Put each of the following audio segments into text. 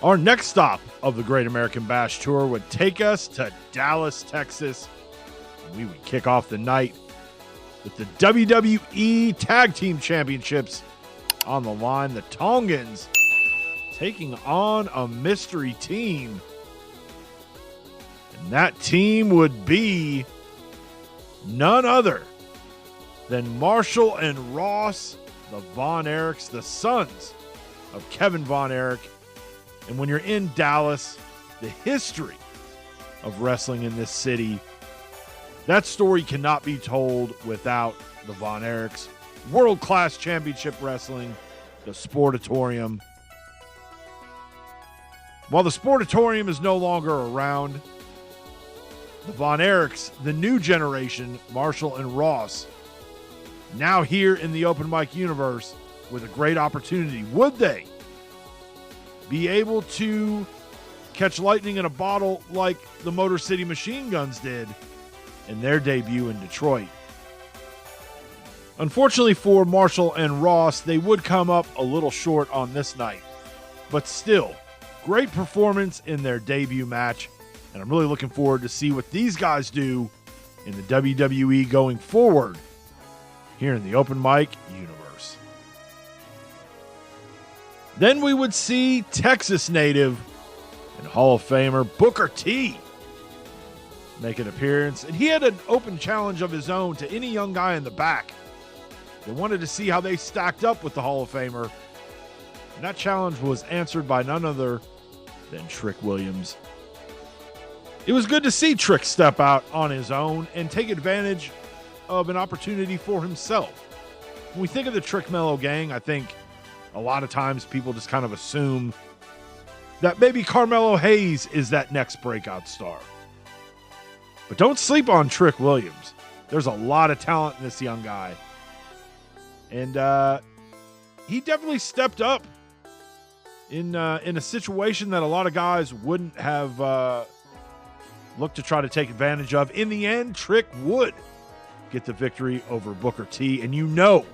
Our next stop of the Great American Bash Tour would take us to Dallas, Texas. And we would kick off the night with the WWE Tag Team Championships on the line. The Tongans taking on a mystery team. And that team would be none other than Marshall and Ross, the Von Erichs, the sons of Kevin Von Erich. And when you're in Dallas, the history of wrestling in this city, that story cannot be told without the Von Erichs. World-class championship wrestling, the Sportatorium. While the Sportatorium is no longer around, the Von Erichs, the new generation, Marshall and Ross, now here in the open mic universe with a great opportunity. Would they be able to catch lightning in a bottle like the Motor City Machine Guns did in their debut in Detroit? Unfortunately for Marshall and Ross, they would come up a little short on this night. But still, great performance in their debut match. And I'm really looking forward to see what these guys do in the WWE going forward here in the open mic universe. Then we would see Texas native and Hall of Famer Booker T make an appearance. And he had an open challenge of his own to any young guy in the back. They wanted to see how they stacked up with the Hall of Famer. And that challenge was answered by none other than Trick Williams. It was good to see Trick step out on his own and take advantage of an opportunity for himself. When we think of the Trick Mello gang, I think a lot of times people just kind of assume that maybe Carmelo Hayes is that next breakout star. But don't sleep on Trick Williams. There's a lot of talent in this young guy. And he definitely stepped up in a situation that a lot of guys wouldn't have looked to try to take advantage of. In the end, Trick would get the victory over Booker T. And you know,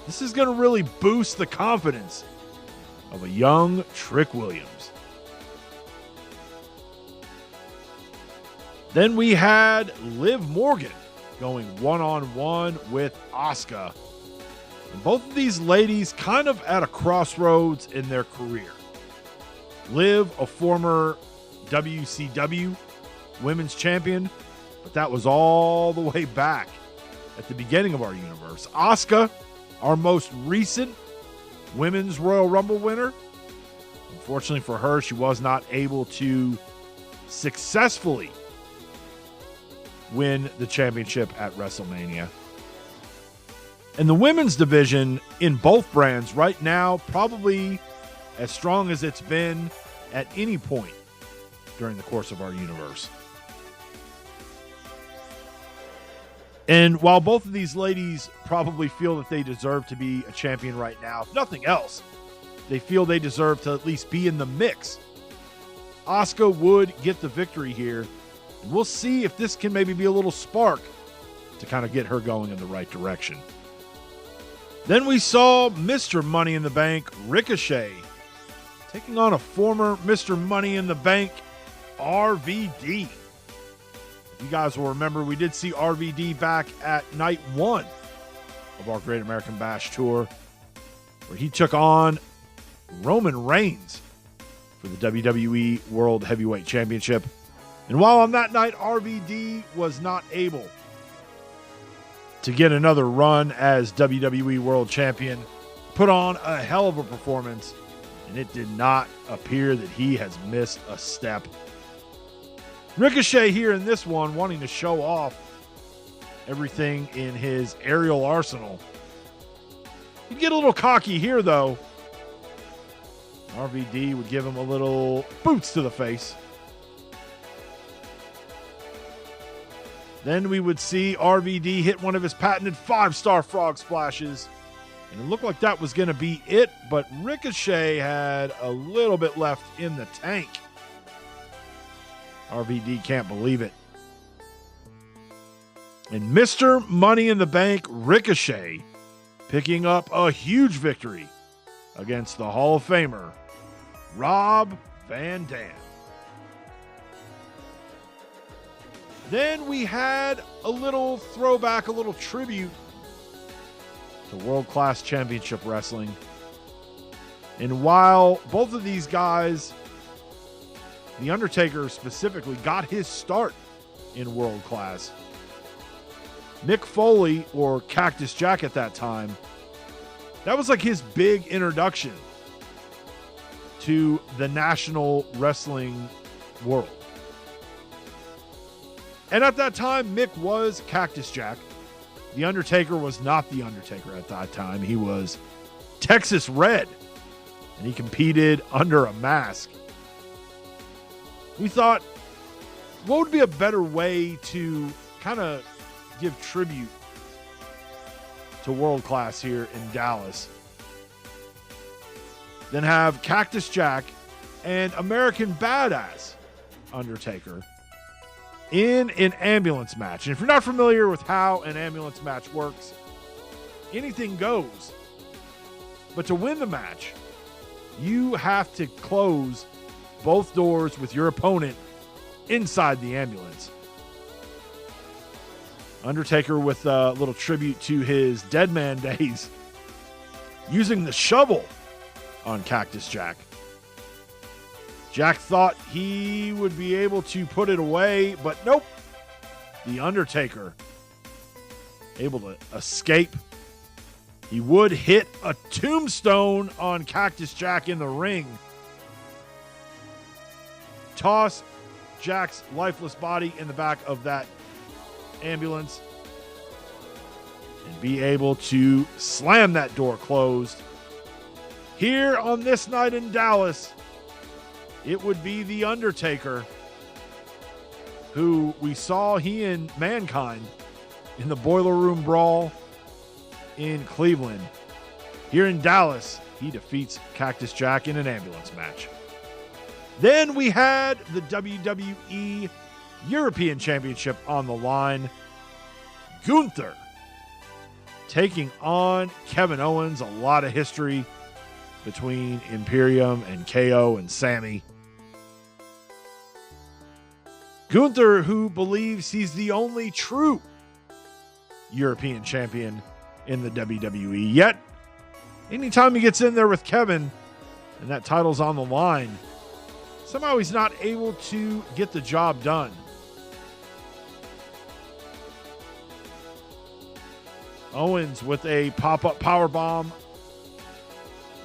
this is going to really boost the confidence of a young Trick Williams. Then we had Liv Morgan going one-on-one with Asuka. And both of these ladies kind of at a crossroads in their career. Liv, a former WCW women's champion, but that was all the way back at the beginning of our universe. Asuka, our most recent women's Royal Rumble winner. Unfortunately for her, she was not able to successfully win the championship at WrestleMania. And the women's division in both brands right now, probably as strong as it's been at any point during the course of our universe. And while both of these ladies probably feel that they deserve to be a champion right now, if nothing else, they feel they deserve to at least be in the mix. Asuka would get the victory here. And we'll see if this can maybe be a little spark to kind of get her going in the right direction. Then we saw Mr. Money in the Bank, Ricochet, taking on a former Mr. Money in the Bank, RVD. If you guys will remember, we did see RVD back at night one of our Great American Bash Tour, where he took on Roman Reigns for the WWE World Heavyweight Championship. And while on that night, RVD was not able to get another run as WWE World Champion, put on a hell of a performance, and it did not appear that he has missed a step. Ricochet here in this one, wanting to show off everything in his aerial arsenal. He'd get a little cocky here, though. RVD would give him a little boots to the face. Then we would see RVD hit one of his patented 5-star frog splashes. And it looked like that was going to be it, but Ricochet had a little bit left in the tank. RVD can't believe it. And Mr. Money in the Bank, Ricochet, picking up a huge victory against the Hall of Famer, Rob Van Dam. Then we had a little throwback, a little tribute to World Class Championship Wrestling. And while both of these guys, The Undertaker specifically, got his start in World Class, Mick Foley, or Cactus Jack at that time, that was like his big introduction to the national wrestling world. And at that time, Mick was Cactus Jack. The Undertaker was not The Undertaker at that time. He was Texas Red, and he competed under a mask. We thought, what would be a better way to kind of give tribute to World Class here in Dallas than have Cactus Jack and American Badass Undertaker in an ambulance match. And if you're not familiar with how an ambulance match works, anything goes. But to win the match, you have to close both doors with your opponent inside the ambulance. Undertaker, with a little tribute to his dead man days, using the shovel on Cactus Jack. Jack thought he would be able to put it away, but nope. The Undertaker able to escape. He would hit a tombstone on Cactus Jack in the ring. Toss Jack's lifeless body in the back of that ambulance and be able to slam that door closed. Here on this night in Dallas, it would be The Undertaker, who we saw he and Mankind in the Boiler Room Brawl in Cleveland. Here in Dallas, he defeats Cactus Jack in an ambulance match. Then we had the WWE European Championship on the line. Gunther taking on Kevin Owens. A lot of history between Imperium and KO and Sammy. Gunther, who believes he's the only true European champion in the WWE. Yet, anytime he gets in there with Kevin and that title's on the line, somehow he's not able to get the job done. Owens with a pop-up powerbomb.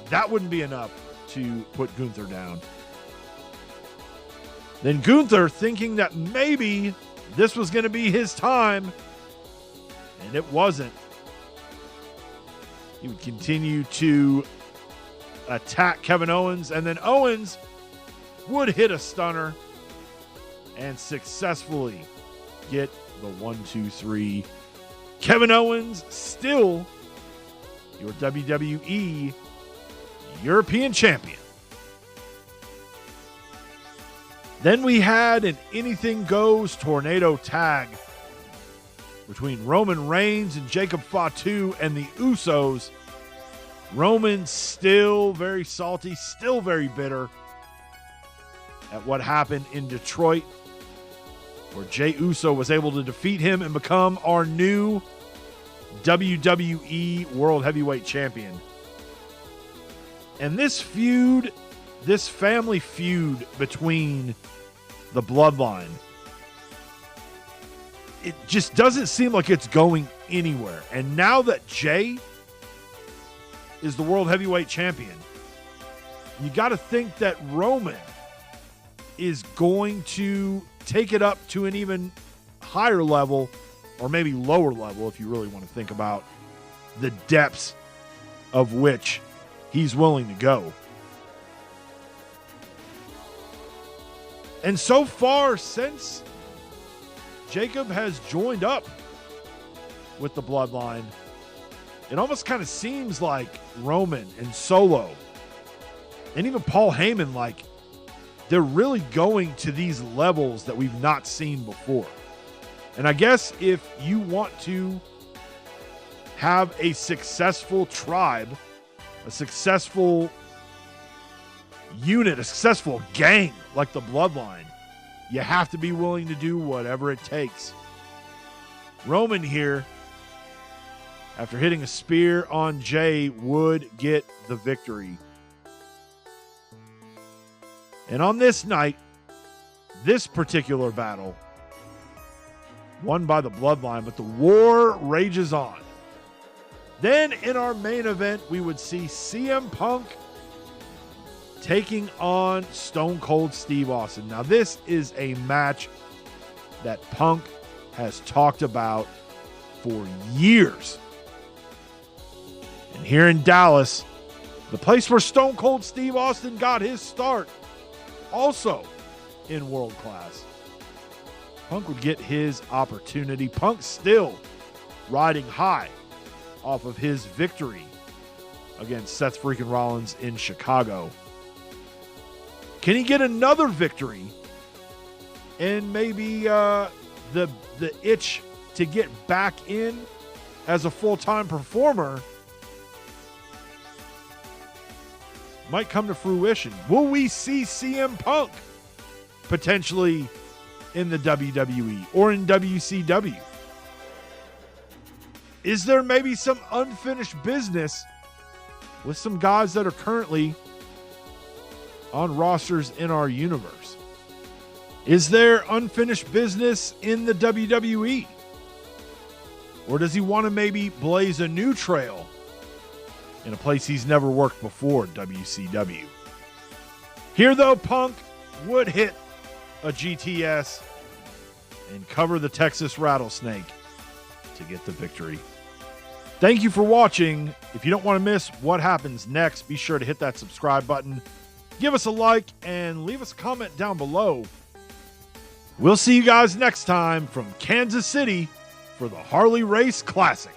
That wouldn't be enough to put Gunther down. Then Gunther, thinking that maybe this was going to be his time, and it wasn't. He would continue to attack Kevin Owens, and then Owens would hit a stunner and successfully get the 1-2-3. Kevin Owens still your WWE European champion. Then we had an anything goes tornado tag between Roman Reigns and Jacob Fatu and the Usos. Roman still very salty, still very bitter at what happened in Detroit, where Jey Uso was able to defeat him and become our new WWE World Heavyweight Champion. And this feud, this family feud between the Bloodline, it just doesn't seem like it's going anywhere. And now that Jey is the World Heavyweight Champion, you got to think that Roman is going to take it up to an even higher level, or maybe lower level if you really want to think about the depths of which he's willing to go. And so far, since Jacob has joined up with the Bloodline, it almost kind of seems like Roman and Solo and even Paul Heyman, like, they're really going to these levels that we've not seen before. And I guess if you want to have a successful tribe, a successful unit, a successful gang like the Bloodline, you have to be willing to do whatever it takes. Roman here, after hitting a spear on Jay, would get the victory. And on this night, this particular battle, won by the Bloodline, but the war rages on. Then in our main event, we would see CM Punk taking on Stone Cold Steve Austin. Now, this is a match that Punk has talked about for years. And here in Dallas, the place where Stone Cold Steve Austin got his start, also in world class, Punk would get his opportunity. Punk still riding high off of his victory against Seth freaking Rollins in Chicago. Can he get another victory and maybe the itch to get back in as a full-time performer might come to fruition? Will we see CM Punk potentially in the WWE or in WCW? Is there maybe some unfinished business with some guys that are currently on rosters in our universe? Is there unfinished business in the WWE? Or does he want to maybe blaze a new trail in a place he's never worked before, WCW? Here, though, Punk would hit a GTS and cover the Texas Rattlesnake to get the victory. Thank you for watching. If you don't want to miss what happens next, be sure to hit that subscribe button, give us a like, and leave us a comment down below. We'll see you guys next time from Kansas City for the Harley Race Classic.